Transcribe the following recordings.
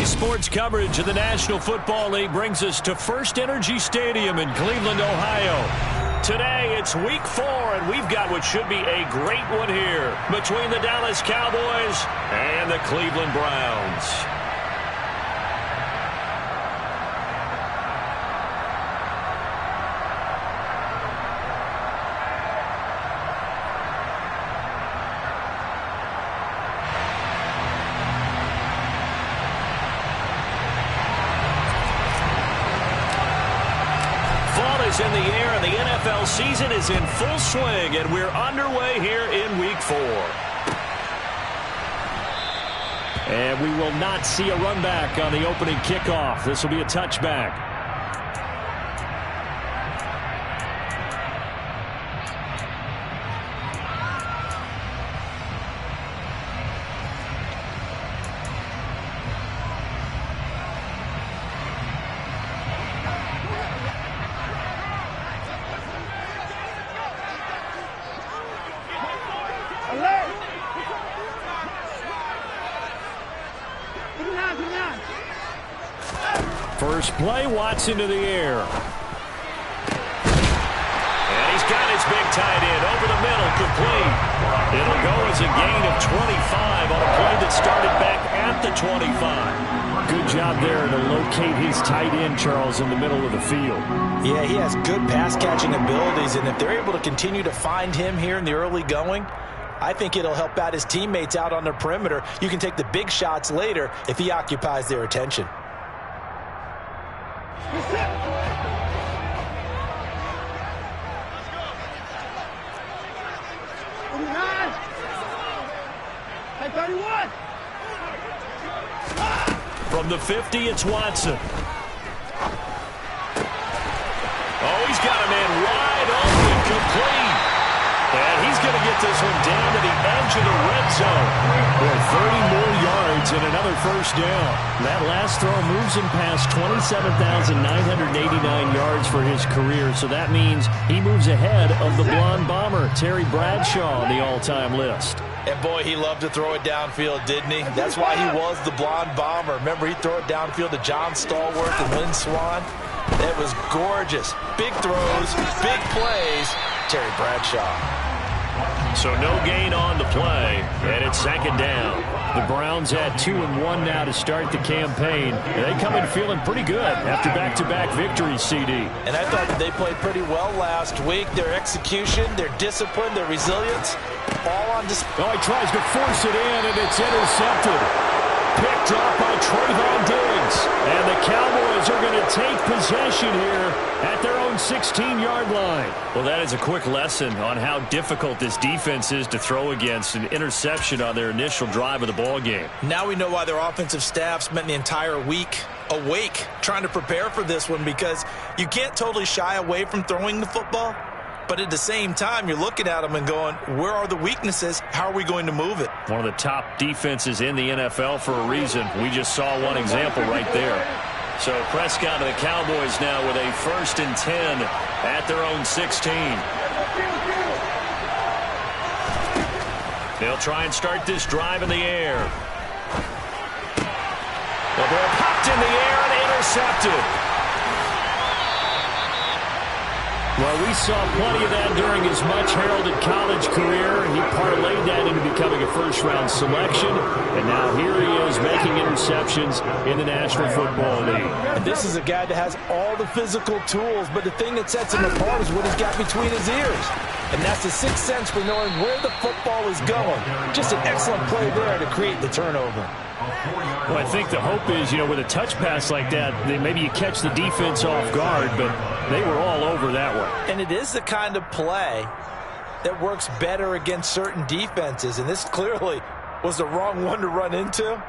Sports coverage of the National Football League brings us to First Energy Stadium in Cleveland, Ohio. Today, it's Week 4, and we've got what should be a great one here between the Dallas Cowboys and the Cleveland Browns. Is in the air, and the NFL season is in full swing, and we're underway here in Week 4. And we will not see a run back on the opening kickoff. This will be a touchback. First play, Watson to the air. And he's got his big tight end over the middle, complete. It'll go as a gain of 25 on a play that started back at the 25. Good job there to locate his tight end, Charles, in the middle of the field. Yeah, he has good pass-catching abilities, and if they're able to continue to find him here in the early going, I think it'll help out his teammates out on the perimeter. You can take the big shots later if he occupies their attention. From the 50, it's Watson. Oh, he's got a man wide open, complete. And he's going to get this one down to the edge of the red zone. Boy, 30 more yards and another first down. That last throw moves him past 27,989 yards for his career. So that means he moves ahead of the blonde bomber, Terry Bradshaw, on the all-time list. And boy, he loved to throw it downfield, didn't he? That's why he was the blonde bomber. Remember, he'd throw it downfield to John Stallworth and Lynn Swann. It was gorgeous. Big throws, big plays. Terry Bradshaw. So no gain on the play, and it's second down. The Browns at 2-1 now to start the campaign. They come in feeling pretty good after back-to-back victories, CD. And I thought that they played pretty well last week. Their execution, their discipline, their resilience, all on display. Oh, he tries to force it in, and it's intercepted. Picked up by Trayvon Diggs. And the Cowboys are going to take possession here at their own 16-yard line. Well, that is a quick lesson on how difficult this defense is to throw against. An interception on their initial drive of the ball game. Now we know why their offensive staff spent the entire week awake trying to prepare for this one, because you can't totally shy away from throwing the football. But at the same time, you're looking at them and going, where are the weaknesses? How are we going to move it? One of the top defenses in the NFL for a reason. We just saw one example right there. So Prescott and the Cowboys now with a 1st and 10 at their own 16. They'll try and start this drive in the air. The ball popped in the air and intercepted. Well, we saw plenty of that during his much-heralded college career. He parlayed that into becoming a first-round selection, and now here he is making interceptions in the National Football League. And this is a guy that has all the physical tools, but the thing that sets him apart is what he's got between his ears. And that's the sixth sense for knowing where the football is going. Just an excellent play there to create the turnover. Well, I think the hope is, with a touch pass like that, maybe you catch the defense off guard, but they were all over that one. And it is the kind of play that works better against certain defenses, and this clearly was the wrong one to run into.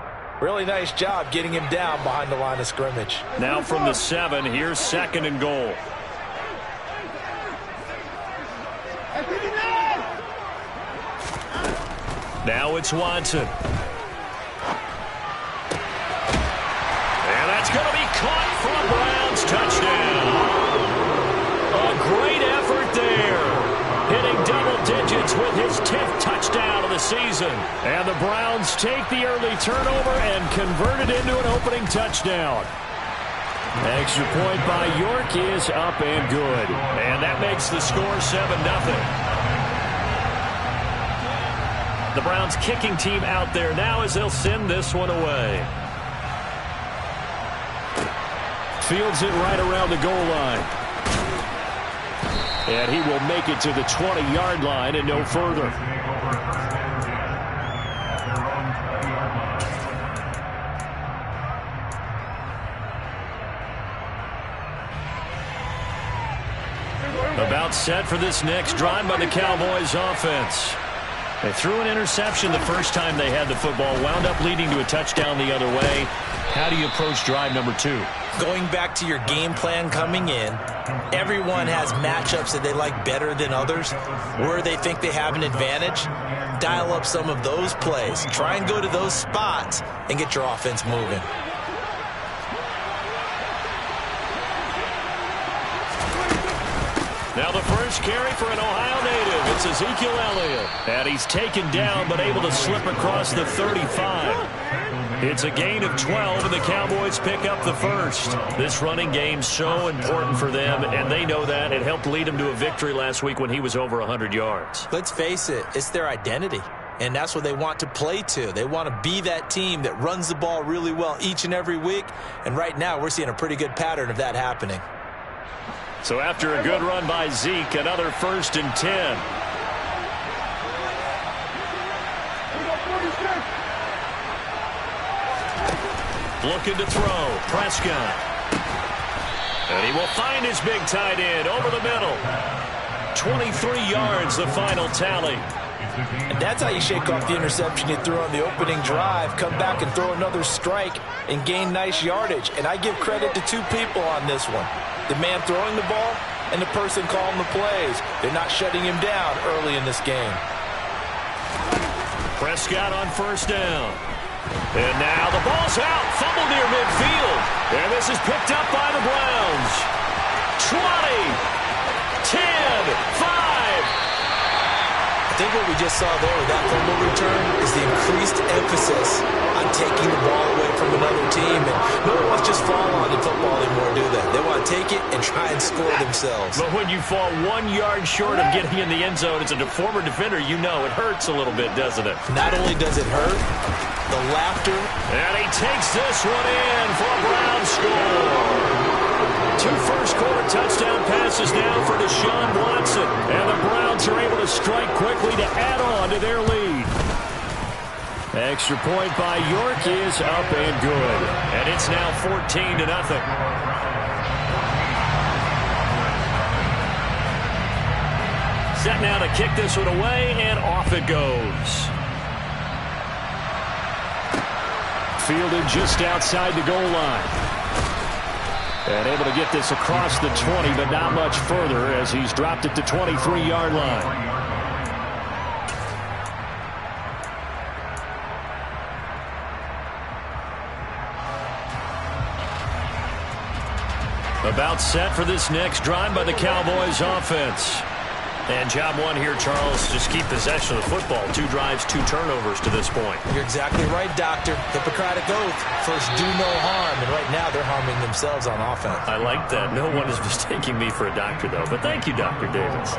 Really nice job getting him down behind the line of scrimmage. Now from the 7, here's 2nd and goal. Now it's Watson. And that's going to be caught for a Browns touchdown. A great effort there. Hitting double digits with his 10th touchdown of the season. And the Browns take the early turnover and convert it into an opening touchdown. Extra point by York is up and good. And that makes the score 7-0. The Browns kicking team out there now as they'll send this one away. Fields it right around the goal line. And he will make it to the 20-yard line and no further. About set for this next drive by the Cowboys offense. They threw an interception the first time they had the football, wound up leading to a touchdown the other way. How do you approach drive number 2? Going back to your game plan coming in, everyone has matchups that they like better than others, where they think they have an advantage. Dial up some of those plays. Try and go to those spots and get your offense moving. Now the first carry for an Ohio native. It's Ezekiel Elliott. And he's taken down but able to slip across the 35. It's a gain of 12, and the Cowboys pick up the first. This running game's so important for them, and they know that. It helped lead them to a victory last week when he was over 100 yards. Let's face it, it's their identity, and that's what they want to play to. They want to be that team that runs the ball really well each and every week, and right now we're seeing a pretty good pattern of that happening. So after a good run by Zeke, another 1st and 10. Looking to throw. Prescott. And he will find his big tight end over the middle. 23 yards, the final tally. And that's how you shake off the interception you threw on the opening drive, come back and throw another strike and gain nice yardage. And I give credit to two people on this one. The man throwing the ball and the person calling the plays. They're not shutting him down early in this game. Prescott on 1st down. And now the ball's out. Fumble near midfield. And this is picked up by the Browns. 20, 10, 5. I think what we just saw there with that fumble return is the increased emphasis on taking the ball away from another team. And no one wants to just fall on in football anymore, do they? They want to take it and try and score themselves. But when you fall 1 yard short of getting in the end zone as a former defender, you know it hurts a little bit, doesn't it? Not only does it hurt, the laughter. And he takes this one in for a Browns score. 2 first-quarter touchdown passes now for Deshaun Watson. And the Browns are able to strike quickly to add on to their lead. Extra point by York is up and good. And it's now 14-0. Set now to kick this one away, and off it goes. Fielded just outside the goal line. And able to get this across the 20, but not much further as he's dropped it to 23-yard line. About set for this next drive by the Cowboys offense. And job one here, Charles, just keep possession of the football. 2 drives, 2 turnovers to this point. You're exactly right, Doctor. Hippocratic oath. First, do no harm. And right now, they're harming themselves on offense. I like that. No one is mistaking me for a doctor, though. But thank you, Dr. Davis.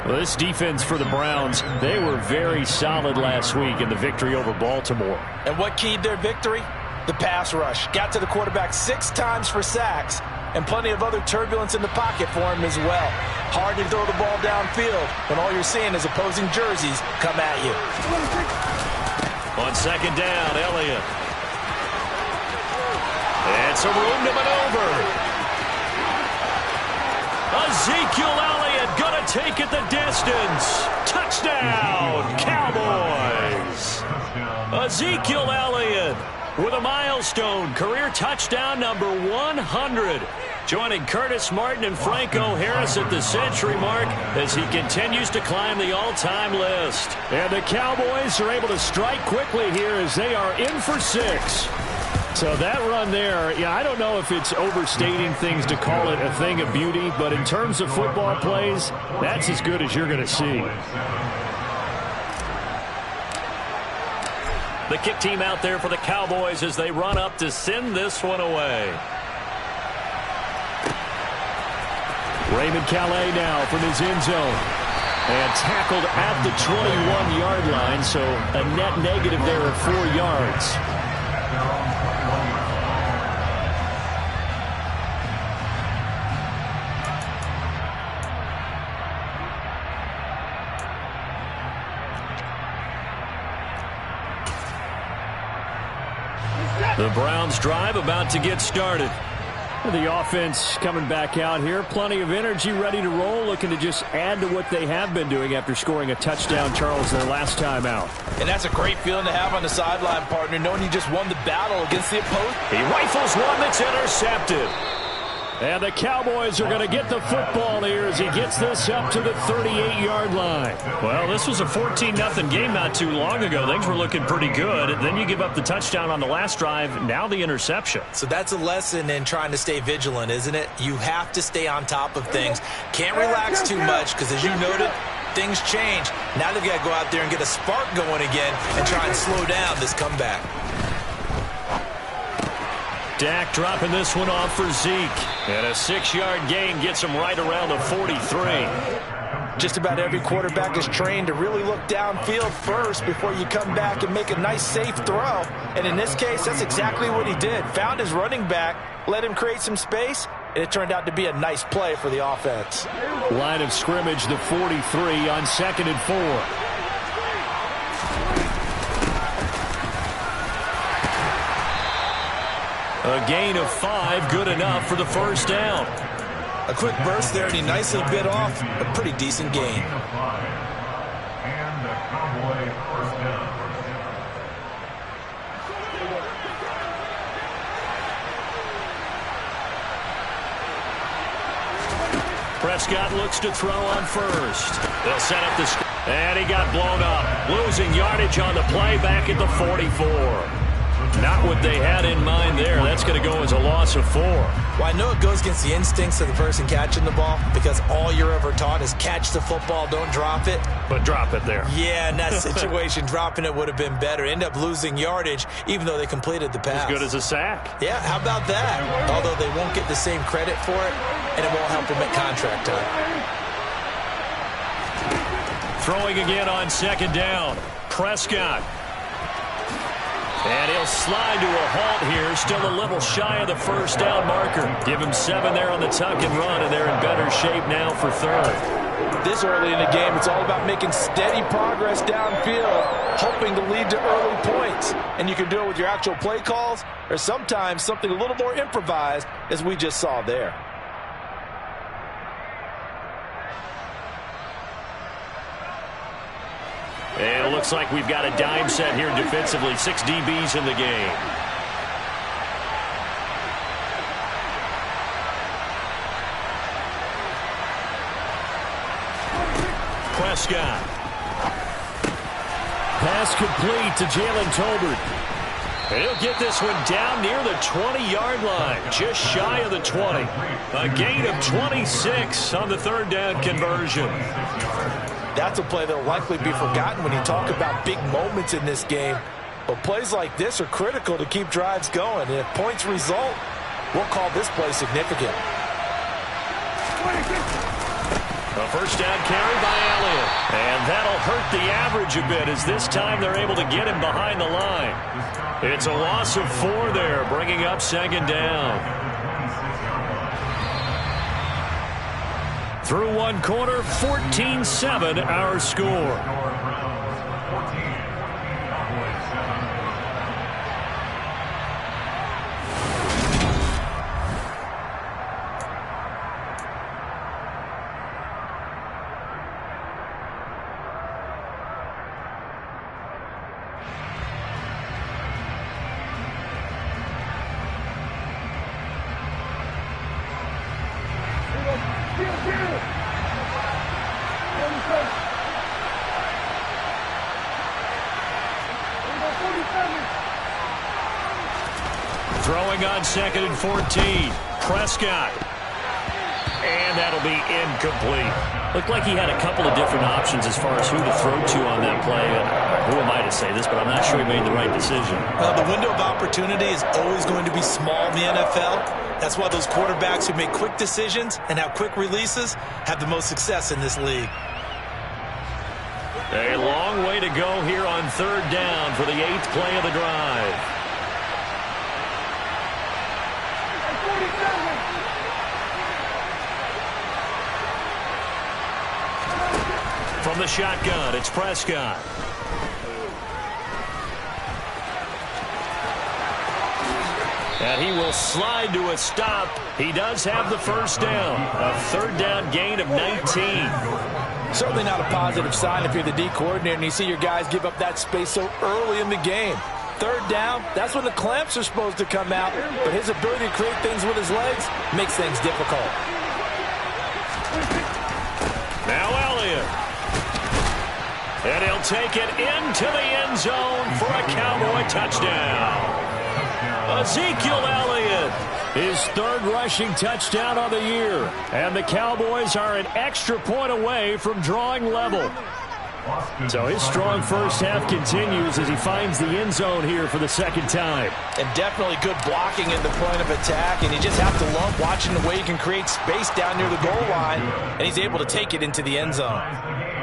Well, this defense for the Browns, they were very solid last week in the victory over Baltimore. And what keyed their victory? The pass rush. Got to the quarterback 6 times for sacks. And plenty of other turbulence in the pocket for him as well. Hard to throw the ball downfield when all you're seeing is opposing jerseys come at you. On 2nd down, Elliott. And some room to maneuver. Ezekiel Elliott gonna take it the distance. Touchdown, Cowboys. Ezekiel Elliott with a milestone career touchdown number 100. Joining Curtis Martin and Franco Harris at the century mark as he continues to climb the all-time list. And the Cowboys are able to strike quickly here as they are in for 6. So that run there, yeah, I don't know if it's overstating things to call it a thing of beauty, but in terms of football plays, that's as good as you're going to see. The kick team out there for the Cowboys as they run up to send this one away. Raymond Calais now from his end zone. And tackled at the 21-yard line, so a net negative there of 4 yards. The Browns drive about to get started. The offense coming back out here. Plenty of energy, ready to roll, looking to just add to what they have been doing after scoring a touchdown, Charles, their last time out. And that's a great feeling to have on the sideline, partner, knowing you just won the battle against the opponent. He rifles one that's intercepted. And the Cowboys are going to get the football here as he gets this up to the 38-yard line. Well, this was a 14-0 game not too long ago. Things were looking pretty good. Then you give up the touchdown on the last drive. Now the interception. So that's a lesson in trying to stay vigilant, isn't it? You have to stay on top of things. Can't relax too much because, as you noted, things change. Now they've got to go out there and get a spark going again and try and slow down this comeback. Dak dropping this one off for Zeke. And a 6-yard gain gets him right around the 43. Just about every quarterback is trained to really look downfield first before you come back and make a nice, safe throw. And in this case, that's exactly what he did. Found his running back, let him create some space, and it turned out to be a nice play for the offense. Line of scrimmage, the 43 on 2nd and 4. A gain of 5, good enough for the first down. A quick burst there, and he nicely bit off a pretty decent gain. Prescott looks to throw on first. They'll set up the screen. And he got blown up. Losing yardage on the play back at the 44. Not what they had in mind there. That's going to go as a loss of 4. Well, I know it goes against the instincts of the person catching the ball because all you're ever taught is catch the football, don't drop it. But drop it there. Yeah, in that situation, dropping it would have been better. End up losing yardage, even though they completed the pass. As good as a sack. Yeah, how about that? Although they won't get the same credit for it, and it won't help them at contract time. Throwing again on 2nd down. Prescott. And he'll slide to a halt here, still a little shy of the first down marker. Give him 7 there on the tuck and run, and they're in better shape now for 3rd. This early in the game, it's all about making steady progress downfield, hoping to lead to early points. And you can do it with your actual play calls, or sometimes something a little more improvised, as we just saw there. And it looks like we've got a dime set here defensively. 6 DBs in the game. Prescott. Pass complete to Jalen Tolbert. And he'll get this one down near the 20-yard line, just shy of the 20. A gain of 26 on the 3rd down conversion. That's a play that will likely be forgotten when you talk about big moments in this game. But plays like this are critical to keep drives going. And if points result, we'll call this play significant. A first down carry by Elliott. And that'll hurt the average a bit as this time they're able to get him behind the line. It's a loss of 4 there, bringing up 2nd down. Through 1 quarter, 14-7 our score. Throwing on 2nd and 14. Prescott. And that'll be incomplete. Looked like he had a couple of different options as far as who to throw to on that play. Who am I to say this, but I'm not sure he made the right decision. Well, the window of opportunity is always going to be small in the NFL. That's why those quarterbacks who make quick decisions and have quick releases have the most success in this league. A long way to go here on third down for the 8th play of the drive. From the shotgun, it's Prescott. And he will slide to a stop. He does have the first down. A third down gain of 19. Certainly not a positive sign if you're the D coordinator and you see your guys give up that space so early in the game. Third down, that's when the clamps are supposed to come out, but his ability to create things with his legs makes things difficult. Now Elliott. And he'll take it into the end zone for a Cowboy touchdown. Ezekiel Elliott, his third rushing touchdown of the year. And the Cowboys are an extra point away from drawing level. So his strong first half continues as he finds the end zone here for the second time. And definitely good blocking in the point of attack. And you just have to love watching the way he can create space down near the goal line. And he's able to take it into the end zone.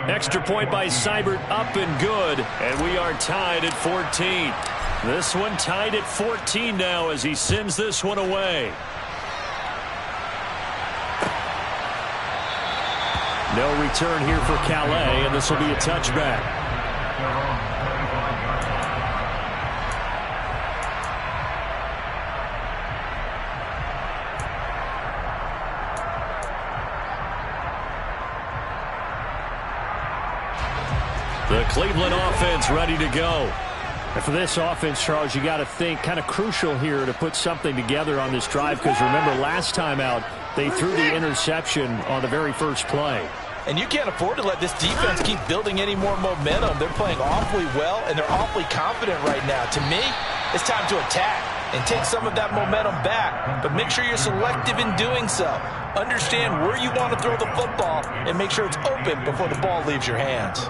Extra point by Seibert, up and good. And we are tied at 14. This one tied at 14 now as he sends this one away. No return here for Calais, and this will be a touchback. The Cleveland offense ready to go. And for this offense, Charles, you got to think kind of crucial here to put something together on this drive, because remember last time out they threw the interception on the very first play. And you can't afford to let this defense keep building any more momentum. They're playing awfully well, and they're awfully confident right now. To me, it's time to attack and take some of that momentum back. But make sure you're selective in doing so. Understand where you want to throw the football and make sure it's open before the ball leaves your hands.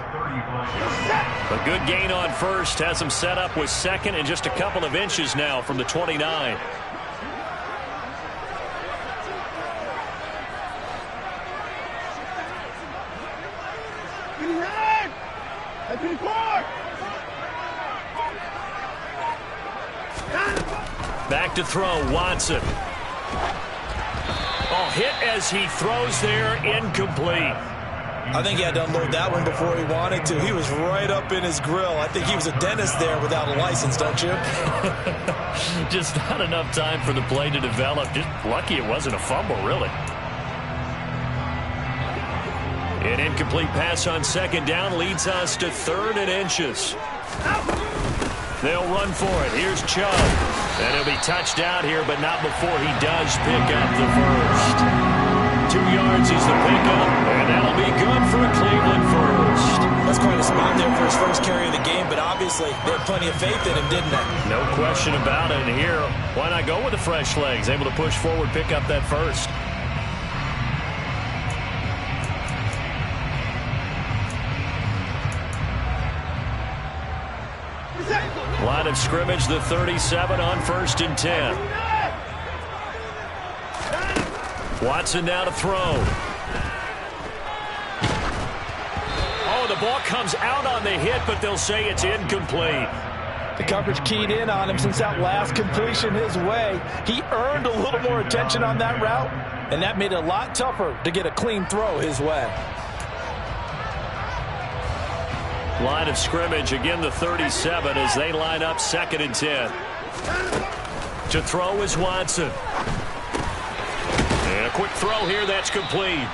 A good gain on first has him set up with second and just a couple of inches now from the 29. Back to throw, Watson. Oh, hit as he throws there, incomplete. I think he had to unload that one before he wanted to. He was right up in his grill. I think he was a dentist there without a license, don't you? Just not enough time for the play to develop. Just lucky it wasn't a fumble, really. An incomplete pass on second down leads us to 3rd and inches. They'll run for it. Here's Chubb. And he'll be touched out here, but not before he does pick up the first. 2 yards is the pickup, and that'll be good for a Cleveland first. That's quite a spot there for his first carry of the game, but obviously they had plenty of faith in him, didn't they? No question about it. And here, why not go with the fresh legs? Able to push forward, pick up that first. Line of scrimmage, the 37 on 1st and 10. Watson now to throw. Oh, the ball comes out on the hit, but they'll say it's incomplete. The coverage keyed in on him since that last completion his way. He earned a little more attention on that route, and that made it a lot tougher to get a clean throw his way. Line of scrimmage, again the 37 as they line up 2nd and 10. To throw is Watson. And a quick throw here, that's complete.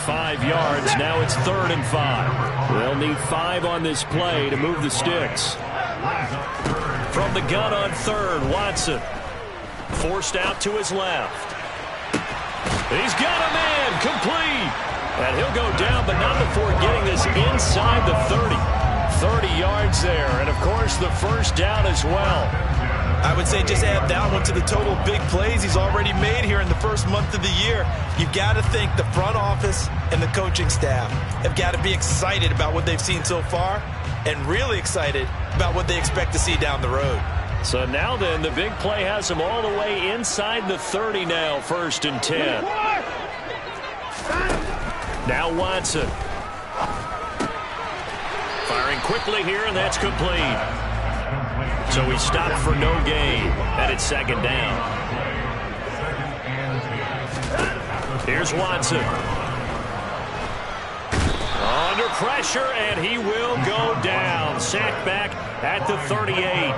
5 yards, now it's 3rd and 5. They'll need 5 on this play to move the sticks. From the gun on 3rd, Watson. Forced out to his left. He's got a man, complete. And he'll go down, but not before getting this inside the 30. 30 yards there, and of course the first down as well. I would say just add that one to the total of big plays he's already made here in the first month of the year. You've got to think the front office and the coaching staff have got to be excited about what they've seen so far and really excited about what they expect to see down the road. So now then, the big play has them all the way inside the 30 now, 1st and 10. Now Watson. Firing quickly here, and that's complete. So he stopped for no gain, and it's 2nd down. Here's Watson. Under pressure, and he will go down. Sacked back at the 38.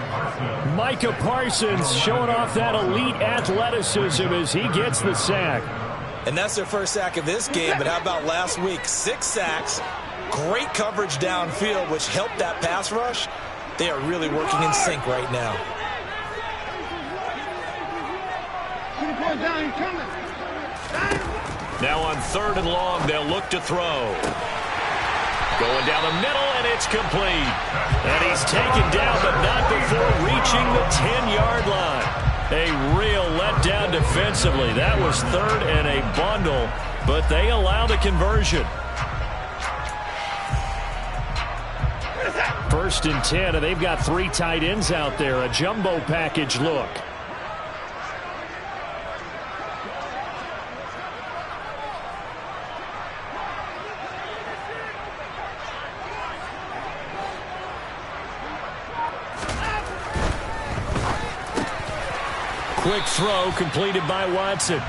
Micah Parsons showing off that elite athleticism as he gets the sack. And that's their first sack of this game, but how about last week? 6 sacks, great coverage downfield, which helped that pass rush. They are really working in sync right now. Now on 3rd and long, they'll look to throw. Going down the middle, and it's complete. And he's taken down, but not before reaching the 10-yard line. A real letdown defensively. That was 3rd and a bundle, but they allow the conversion. 1st and 10, and they've got 3 tight ends out there. A jumbo package look. Quick throw completed by Watson.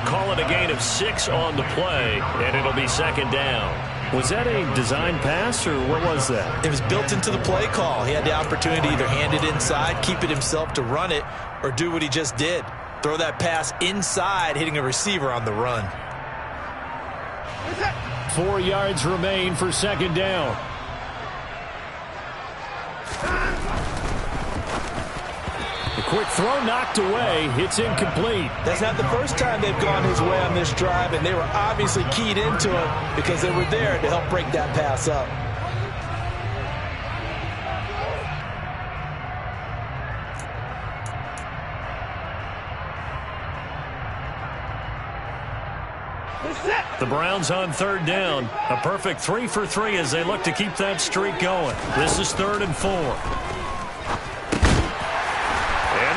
Call it a gain of 6 on the play, and it'll be 2nd down. Was that a design pass, or what was that? It was built into the play call. He had the opportunity to either hand it inside, keep it himself to run it, or do what he just did. Throw that pass inside, hitting a receiver on the run. 4 yards remain for 2nd down. The quick throw knocked away. It's incomplete. That's not the first time they've gone his way on this drive, and they were obviously keyed into it because they were there to help break that pass up. The Browns on 3rd down. A perfect 3 for 3 as they look to keep that streak going. This is 3rd and 4.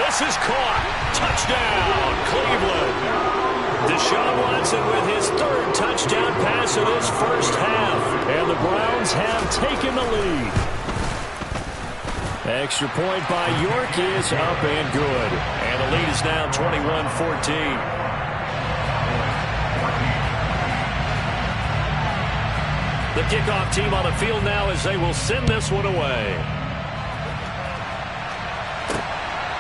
This is caught. Touchdown, Cleveland. Deshaun Watson with his 3rd touchdown pass of this first half. And the Browns have taken the lead. Extra point by York is up and good. And the lead is now 21-14. The kickoff team on the field now as they will send this one away.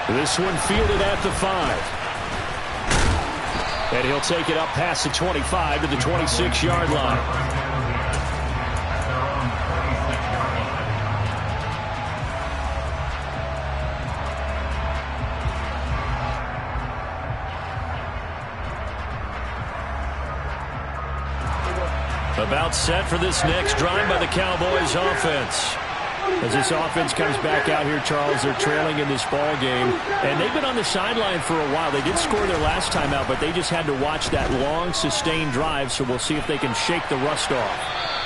This one fielded at the 5. And he'll take it up past the 25 to the 26-yard line. About set for this next drive by the Cowboys offense. As this offense comes back out here, Charles, they're trailing in this ball game. And they've been on the sideline for a while. They did score their last time out, but they just had to watch that long, sustained drive. So we'll see if they can shake the rust off.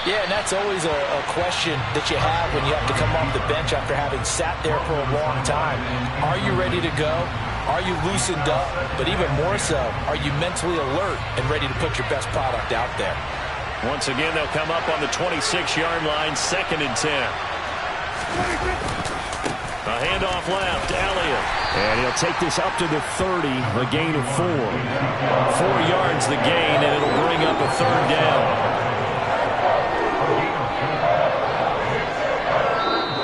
Yeah, and that's always a question that you have when you have to come off the bench after having sat there for a long time. Are you ready to go? Are you loosened up? But even more so, are you mentally alert and ready to put your best product out there? Once again, they'll come up on the 26-yard line, 2nd and 10. A handoff left, Elliott. And he'll take this up to the 30, a gain of 4. 4 yards the gain, and it'll bring up a 3rd down.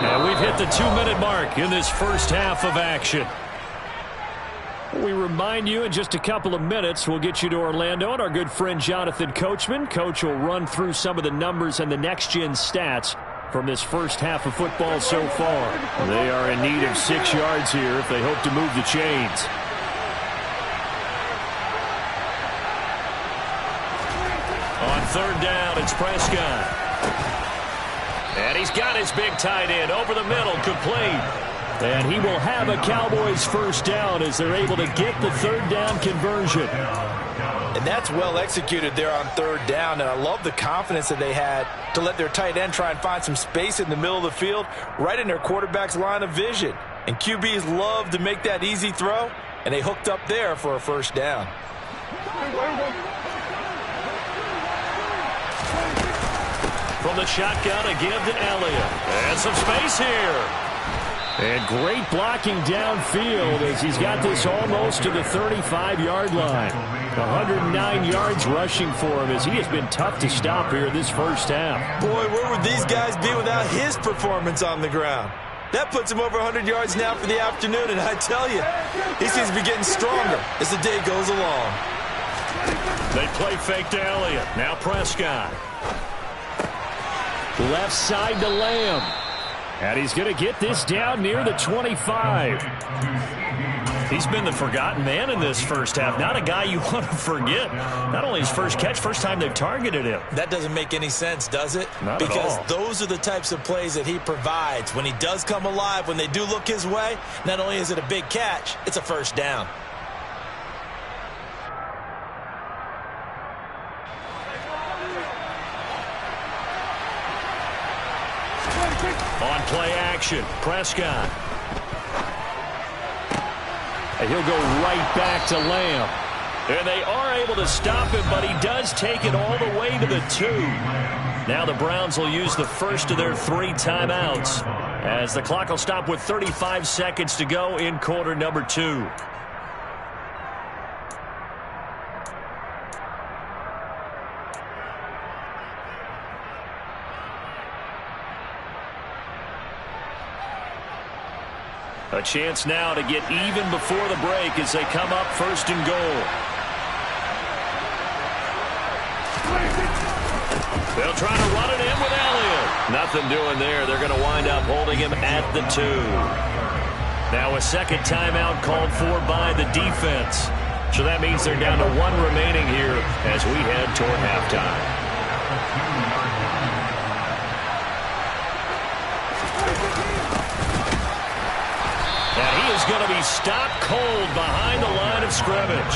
And we've hit the 2-minute mark in this first half of action. We remind you in just a couple of minutes we'll get you to Orlando and our good friend Jonathan Coachman. Coach will run through some of the numbers and the next-gen stats from this first half of football so far. They are in need of 6 yards here if they hope to move the chains. On 3rd down, it's Prescott. And he's got his big tight end over the middle, complete. And he will have a Cowboys first down as they're able to get the third down conversion. And that's well executed there on third down. And I love the confidence that they had to let their tight end try and find some space in the middle of the field, right in their quarterback's line of vision. And QBs love to make that easy throw, and they hooked up there for a first down. From the shotgun, a give to Elliott. And some space here. And great blocking downfield as he's got this almost to the 35-yard line. 109 yards rushing for him as he has been tough to stop here this first half. Boy, where would these guys be without his performance on the ground? That puts him over 100 yards now for the afternoon, and I tell you, he seems to be getting stronger as the day goes along. They play fake to Elliott. Now Prescott. Left side to Lamb. And he's going to get this down near the 25. He's been the forgotten man in this first half. Not a guy you want to forget. Not only his first catch, first time they've targeted him. That doesn't make any sense, does it? Not because at all. Those are the types of plays that he provides. When he does come alive, when they do look his way, not only is it a big catch, it's a first down. On play action, Prescott. And he'll go right back to Lamb. And they are able to stop him, but he does take it all the way to the 2. Now the Browns will use the first of their 3 timeouts as the clock will stop with 35 seconds to go in quarter number 2. A chance now to get even before the break as they come up first and goal. They'll try to run it in with Elliott. Nothing doing there. They're going to wind up holding him at the 2. Now a second timeout called for by the defense. So that means they're down to 1 remaining here as we head toward halftime. Going to be stopped cold behind the line of scrimmage.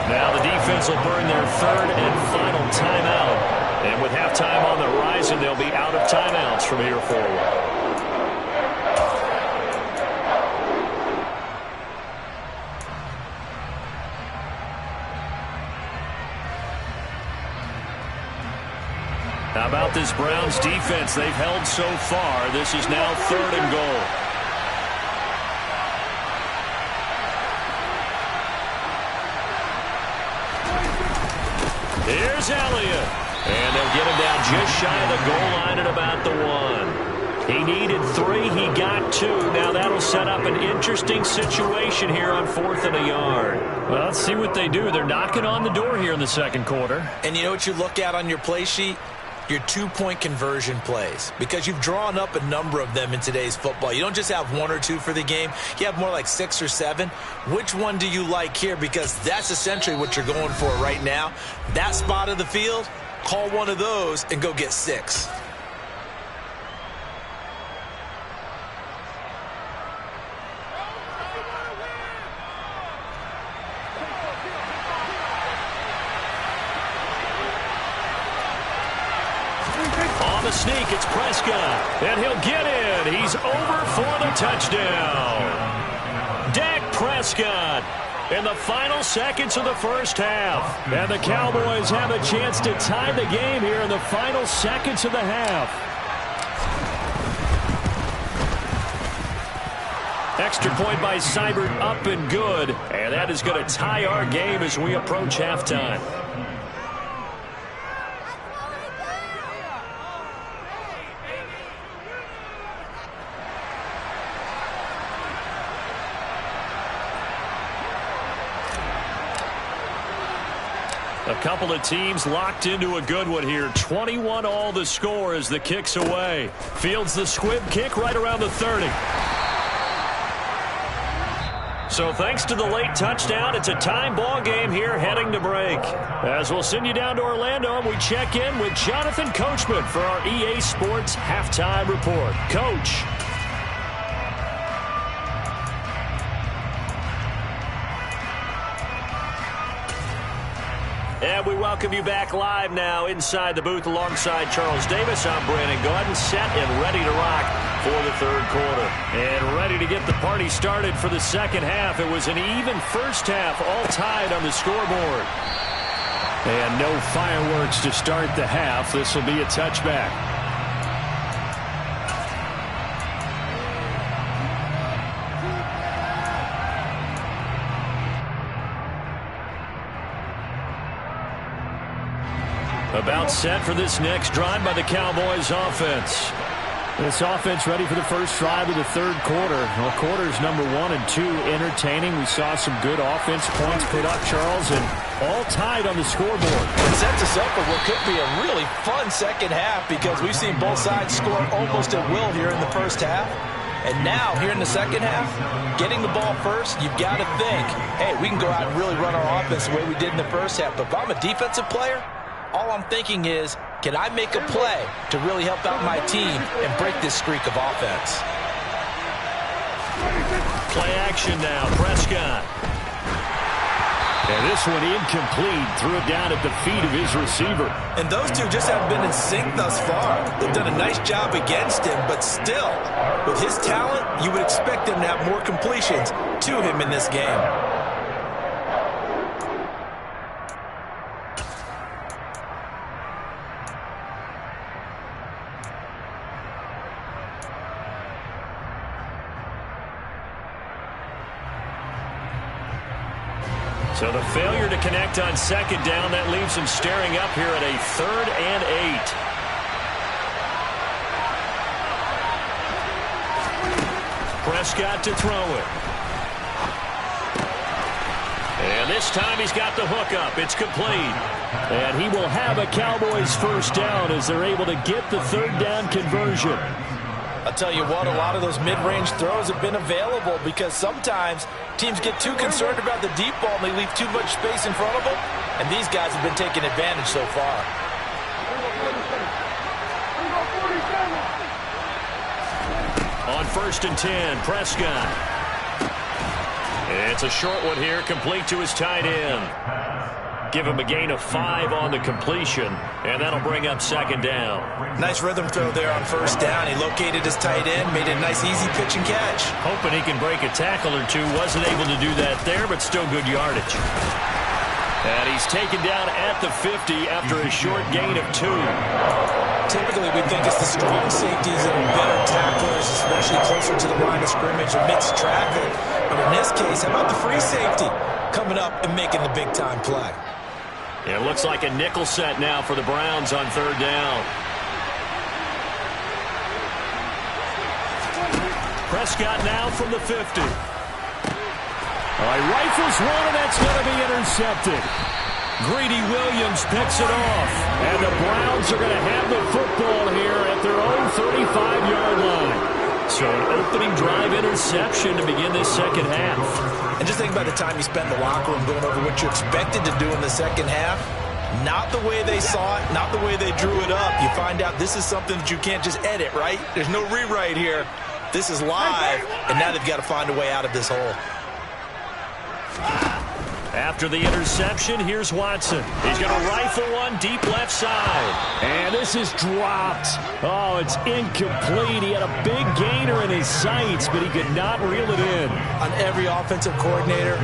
Now the defense will burn their 3rd and final timeout. And with halftime on the horizon, they'll be out of timeouts from here forward. How about this Browns defense they've held so far? This is now 3rd and goal. Here's Elliott. And they'll get him down just shy of the goal line at about the 1. He needed 3. He got 2. Now that'll set up an interesting situation here on 4th and a yard. Well, let's see what they do. They're knocking on the door here in the second quarter. And you know what you look at on your play sheet? Your 2-point conversion plays, because you've drawn up a number of them in today's football. You don't just have 1 or 2 for the game. You have more like 6 or 7. Which one do you like here? Because that's essentially what you're going for right now. That spot of the field, call one of those and go get 6. On the sneak, it's Prescott. And he'll get in. He's over for the touchdown. Dak Prescott in the final seconds of the first half. And the Cowboys have a chance to tie the game here in the final seconds of the half. Extra point by Seibert, up and good. And that is going to tie our game as we approach halftime. A couple of teams locked into a good one here. 21 all the score as the kick's away. Fields the squib kick right around the 30. So thanks to the late touchdown, it's a time ball game here heading to break. As we'll send you down to Orlando, and we check in with Jonathan Coachman for our EA Sports Halftime Report. Coach. And we welcome you back live now inside the booth alongside Charles Davis. I'm Brandon Gaudin, set and ready to rock for the third quarter. And ready to get the party started for the second half. It was an even first half, all tied on the scoreboard. And no fireworks to start the half. This will be a touchback. About set for this next drive by the Cowboys offense. This offense ready for the first drive of the third quarter. Well, quarters number 1 and 2 entertaining. We saw some good offense points put up, Charles, and all tied on the scoreboard. It sets us up for what could be a really fun second half because we've seen both sides score almost at will here in the first half. And now, here in the second half, getting the ball first, you've got to think, hey, we can go out and really run our offense the way we did in the first half. But if I'm a defensive player, all I'm thinking is, can I make a play to really help out my team and break this streak of offense? Play action now, Prescott. And this one incomplete. Threw it down at the feet of his receiver. And those two just haven't been in sync thus far. They've done a nice job against him, but still, with his talent, you would expect him to have more completions to him in this game. So the failure to connect on second down, that leaves him staring up here at a 3rd and 8. Prescott to throw it. And this time he's got the hook up. It's complete. And he will have a Cowboys first down as they're able to get the third down conversion. I'll tell you what, a lot of those mid-range throws have been available because sometimes teams get too concerned about the deep ball and they leave too much space in front of them, and these guys have been taking advantage so far. On 1st and 10, Prescott. It's a short one here, complete to his tight end. Give him a gain of 5 on the completion, and that'll bring up second down. Nice rhythm throw there on first down. He located his tight end, made a nice easy pitch and catch. Hoping he can break a tackle or two. Wasn't able to do that there, but still good yardage. And he's taken down at the 50 after a short gain of 2. Typically, we think it's the strong safeties that are better tacklers, especially closer to the line of scrimmage or mixed traffic. But in this case, how about the free safety coming up and making the big-time play? It looks like a nickel set now for the Browns on 3rd down. Prescott now from the 50. All right, rifles one, and that's going to be intercepted. Greedy Williams picks it off. And the Browns are going to have the football here at their own 35-yard line. So an opening drive interception to begin this second half. And just think about the time you spent in the locker room going over what you expected to do in the second half. Not the way they saw it, not the way they drew it up. You find out this is something that you can't just edit, right? There's no rewrite here. This is live, and now they've got to find a way out of this hole. After the interception, here's Watson. He's going to rifle one deep left side. And this is dropped. Oh, it's incomplete. He had a big gainer in his sights, but he could not reel it in. On every offensive coordinator,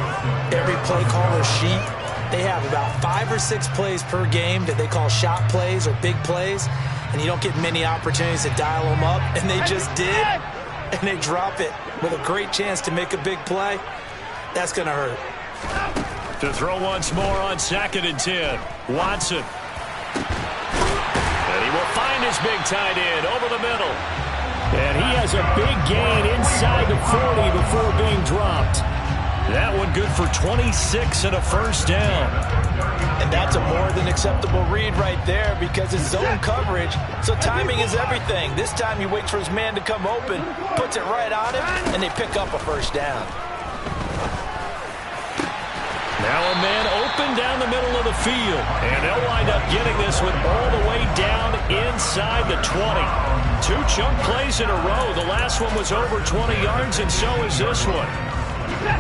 every play caller sheet, they have about 5 or 6 plays per game that they call shot plays or big plays, and you don't get many opportunities to dial them up, and they just did, and they drop it with a great chance to make a big play. That's going to hurt. To throw once more on 2nd and 10. Watson. And he will find his big tight end over the middle. And he has a big gain inside the 40 before being dropped. That one good for 26 and a first down. And that's a more than acceptable read right there because it's zone coverage, so timing is everything. This time he waits for his man to come open, puts it right on him, and they pick up a first down. Now a man open down the middle of the field. And they'll wind up getting this one all the way down inside the 20. 2 chunk plays in a row. The last one was over 20 yards, and so is this one.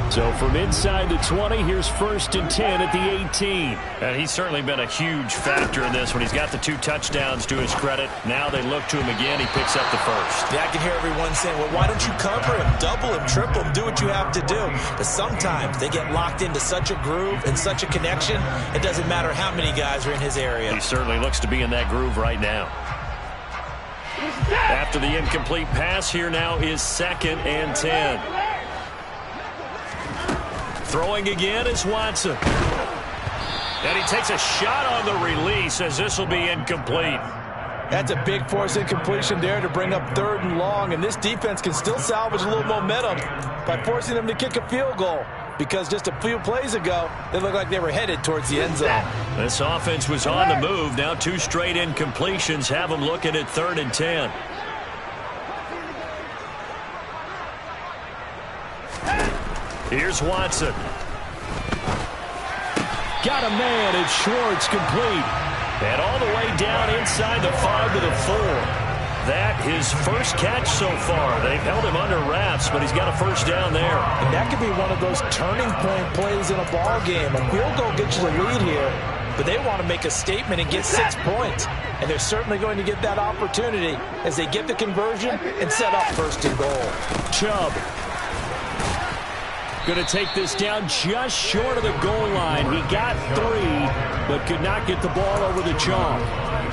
So So from inside the 20, here's 1st and 10 at the 18. And he's certainly been a huge factor in this when he's got the 2 touchdowns to his credit. Now they look to him again. He picks up the first. Yeah, I can hear everyone saying, well, why don't you cover him, double him, triple him, do what you have to do. But sometimes they get locked into such a groove and such a connection, it doesn't matter how many guys are in his area. He certainly looks to be in that groove right now. After the incomplete pass, here now is 2nd and 10. Throwing again is Watson. And he takes a shot on the release as this will be incomplete. That's a big force incompletion there to bring up 3rd and long, and this defense can still salvage a little momentum by forcing them to kick a field goal, because just a few plays ago, they looked like they were headed towards the end zone. This offense was on the move. Now 2 straight incompletions have them looking at 3rd and 10. Here's Watson. Got a man, and Schwartz complete. And all the way down inside the 5 to the 4. That his first catch so far. They've held him under wraps, but he's got a first down there. And that could be one of those turning point plays in a ball game. A field goal gets you the lead here, but they want to make a statement and get 6 points. And they're certainly going to get that opportunity as they get the conversion and set up 1st and goal. Chubb going to take this down just short of the goal line. He got 3, but could not get the ball over the chalk.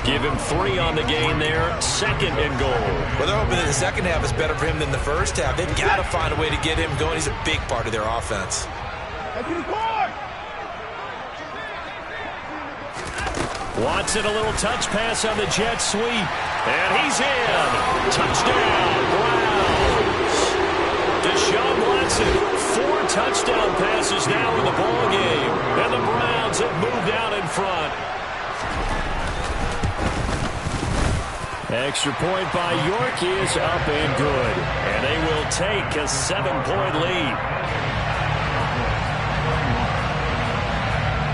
Give him 3 on the gain there. 2nd and goal. Well, they're hoping that the second half is better for him than the first half. They've got to find a way to get him going. He's a big part of their offense. Watson, a little touch pass on the jet sweep. And he's in. Touchdown, Browns. Deshaun Watson, 4 touchdown passes now in the ball game. And the Browns have moved out in front. Extra point by York is up and good. And they will take a 7-point lead.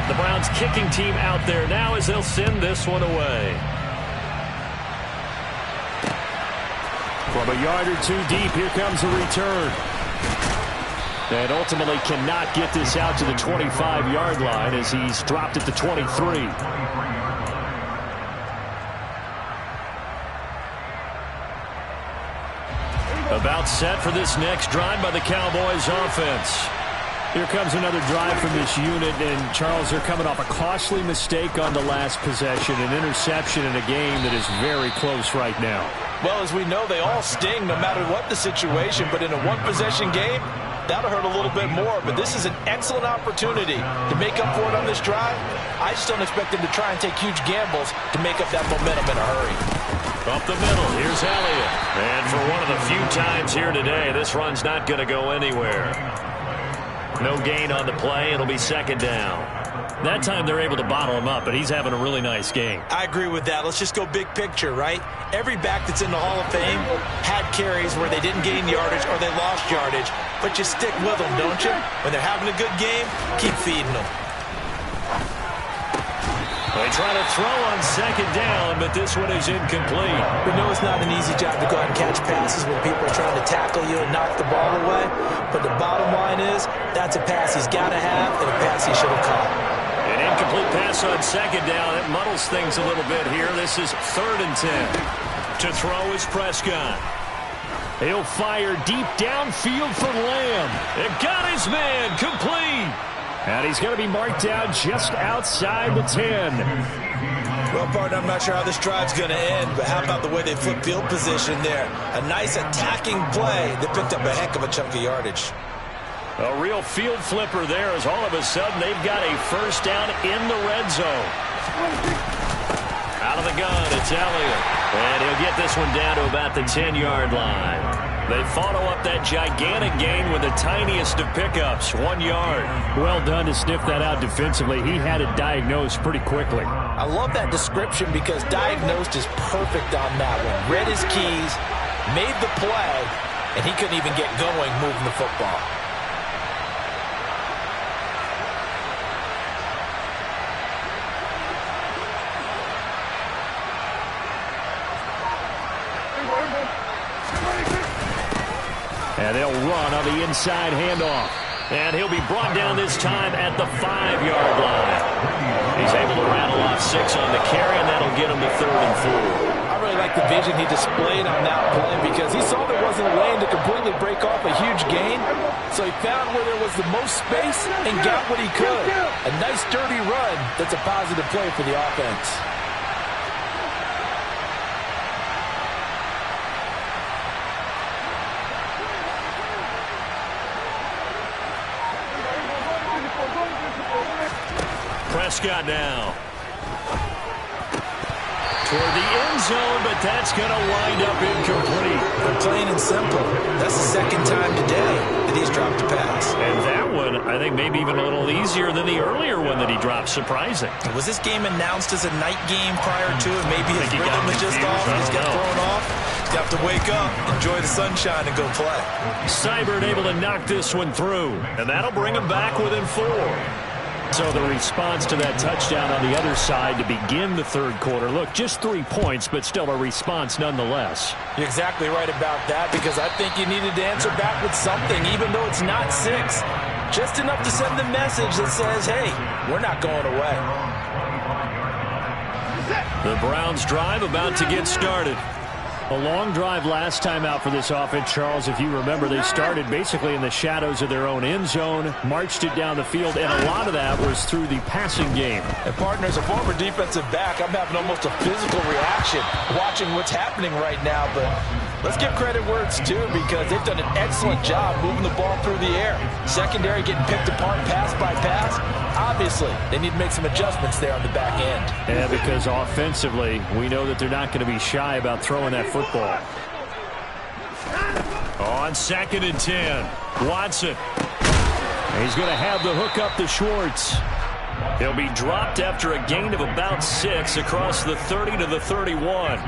The Browns kicking team out there now as they'll send this one away. From a yard or 2 deep, here comes a return. And ultimately cannot get this out to the 25-yard line as he's dropped at the 23. About set for this next drive by the Cowboys offense. Here comes another drive from this unit, and Charles, they're coming off a costly mistake on the last possession, an interception in a game that is very close right now. Well, as we know, they all sting no matter what the situation, but in a one-possession game, that'll hurt a little bit more. But this is an excellent opportunity to make up for it on this drive. I just don't expect them to try and take huge gambles to make up that momentum in a hurry. Up the middle, here's Elliott. And for one of the few times here today, this run's not going to go anywhere. No gain on the play. It'll be 2nd down. That time they're able to bottle him up, but he's having a really nice game. I agree with that. Let's just go big picture, right? Every back that's in the Hall of Fame had carries where they didn't gain yardage or they lost yardage, but you stick with them, don't you? When they're having a good game, keep feeding them. They try to throw on 2nd down, but this one is incomplete. We know it's not an easy job to go out and catch passes when people are trying to tackle you and knock the ball away, but the bottom line is that's a pass he's got to have and a pass he should have caught. An incomplete pass on 2nd down. It muddles things a little bit here. This is 3rd and 10. To throw is Prescott. He'll fire deep downfield for Lamb. It got his man complete. And he's going to be marked down just outside the 10. Well, partner, I'm not sure how this drive's going to end, but how about the way they flip field position there? A nice attacking play that picked up a heck of a chunk of yardage. A real field flipper there as all of a sudden they've got a first down in the red zone. Out of the gun, it's Elliott. And he'll get this one down to about the 10-yard line. They follow up that gigantic gain with the tiniest of pickups, 1 yard. Well done to sniff that out defensively. He had it diagnosed pretty quickly. I love that description because diagnosed is perfect on that one. Read his keys, made the play, and he couldn't even get going moving the football. And they'll run on the inside handoff. And he'll be brought down this time at the 5-yard line. He's able to rattle off 6 on the carry, and that'll get him to 3rd and 4. I really like the vision he displayed on that play because he saw there wasn't a lane to completely break off a huge gain. So he found where there was the most space and got what he could. A nice, dirty run that's a positive play for the offense. Prescott now. Toward the end zone, but that's going to wind up incomplete. But plain and simple, that's the second time today that he's dropped a pass. And that one, I think, maybe even a little easier than the earlier one that he dropped. Surprising. Was this game announced as a night game prior to it? Maybe his rhythm was just off. He just got thrown off. He's got to wake up, enjoy the sunshine, and go play. Seibert able to knock this one through, and that'll bring him back within 4. So the response to that touchdown on the other side to begin the 3rd quarter. Look, just 3 points, but still a response nonetheless. You're exactly right about that because I think you needed to answer back with something, even though it's not 6. Just enough to send the message that says, hey, we're not going away. The Browns drive about to get started. A long drive last time out for this offense, Charles. If you remember, they started basically in the shadows of their own end zone, marched it down the field, and a lot of that was through the passing game. And, partner, as a former defensive back, I'm having almost a physical reaction watching what's happening right now. But let's give credit where it's due because they've done an excellent job moving the ball through the air. Secondary getting picked apart pass by pass. Obviously, they need to make some adjustments there on the back end. Yeah, because offensively, we know that they're not going to be shy about throwing that football. On 2nd and 10, Watson. He's going to have the hook up to Schwartz. He'll be dropped after a gain of about 6 across the 30 to the 31.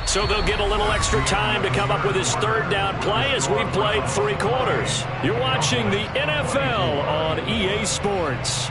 So they'll get a little extra time to come up with his 3rd down play as we've played 3 quarters. You're watching the NFL on EA Sports.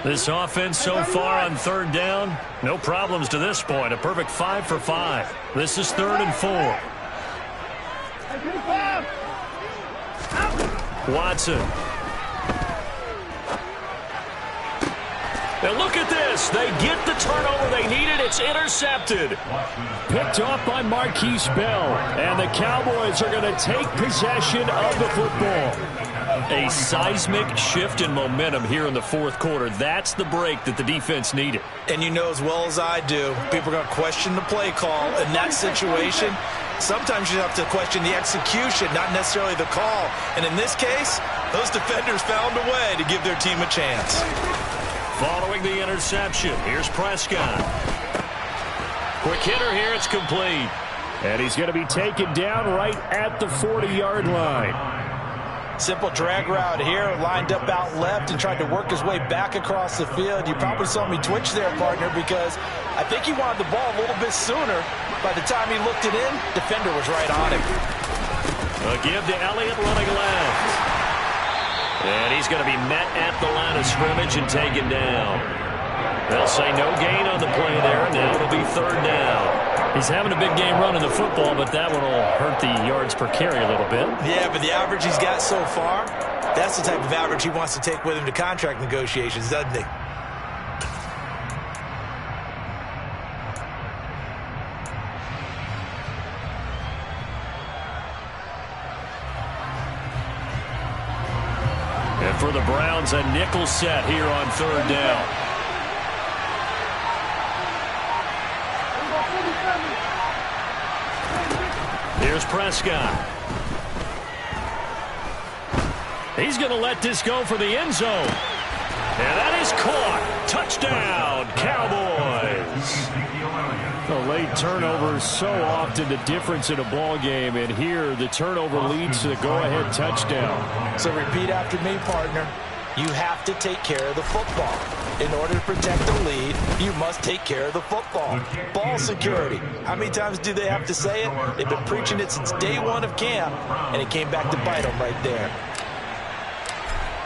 This offense so far on 3rd down, no problems to this point. A perfect 5 for 5. This is 3rd and 4. Watson. And look at this. They get the turnover they needed. It's intercepted. Picked off by Marquise Bell. And the Cowboys are going to take possession of the football. A seismic shift in momentum here in the 4th quarter. That's the break that the defense needed. And you know as well as I do, people are going to question the play call. In that situation, sometimes you have to question the execution, not necessarily the call. And in this case, those defenders found a way to give their team a chance. Following the interception, here's Prescott. Quick hitter here, it's complete. And he's going to be taken down right at the 40-yard line. Simple drag route here, lined up out left and tried to work his way back across the field. You probably saw me twitch there, partner, because I think he wanted the ball a little bit sooner. By the time he looked it in, defender was right on him. A give to Elliott running left. And he's going to be met at the line of scrimmage and taken down. They'll say no gain on the play there. Now it'll be 3rd down. He's having a big game running the football, but that one will hurt the yards per carry a little bit. Yeah, but the average he's got so far, that's the type of average he wants to take with him to contract negotiations, doesn't he? And for the Browns, a nickel set here on 3rd down. Here's Prescott. He's going to let this go for the end zone. And that is caught. Touchdown, Cowboys. Late turnovers so often the difference in a ball game, and here the turnover leads to the go-ahead touchdown. So repeat after me, partner. You have to take care of the football. In order to protect the lead, you must take care of the football. Ball security. How many times do they have to say it? They've been preaching it since day one of camp, and it came back to bite them right there.